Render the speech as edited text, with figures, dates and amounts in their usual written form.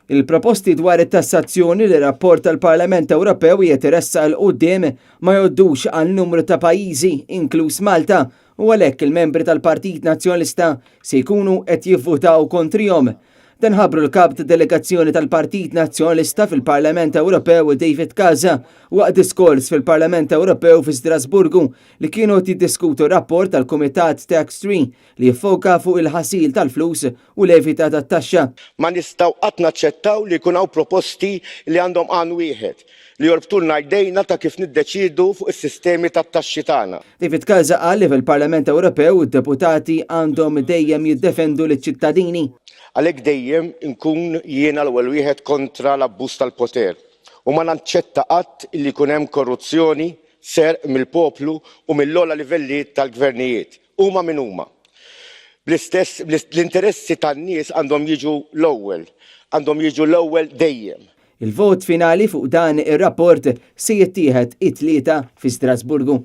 Il-proposti dwar it-tassazzjoni li rapport tal-Parlament Ewropew jitressa l qudiem ma jgħoddux għal numru ta' pajjiżi, inkluż Malta, u għalhekk il-membri tal-Partit Nazzjonalista se jkunu qed jivvutaw kontrihom. Dan ħabbru l-kap ta' delegazzjoni tal-Partit Nazzjonalista fil-Parlament Ewropew David Casa waqt diskors fil-Parlament Ewropew fi Strasburgu li kienu jiddiskutu rapport tal-Kumitat Tax 3 li jiffoka fuq il-ħasil tal-flus u levita tat-taxxa. Ma nistgħu qatt naċċettaw li jkun hawn proposti li għandhom għan wieħed li jorbtulna jdejna ta' kif niddeċiedu fuq is-sistemi tat-taxxi tagħna. David Casa qal li fil-Parlament Ewropew id-deputati għandhom dejjem jiddefendu liċ-ċittadini. Għalhekk dejjem inkun jiena l-ewwel wieħed kontra l-abbuż tal-poter u ma naċċetta qatt li jkun hemm korruzzjoni serq mill-poplu u mill-ogħla livelli tal-gvernijiet. Huma min huma. L-interessi tan-nies għandhom jiġu l-ewwel dejjem. Il-vot finali fuq dan ir-rapport se jittieħed it-tlieta fi Strasburgu.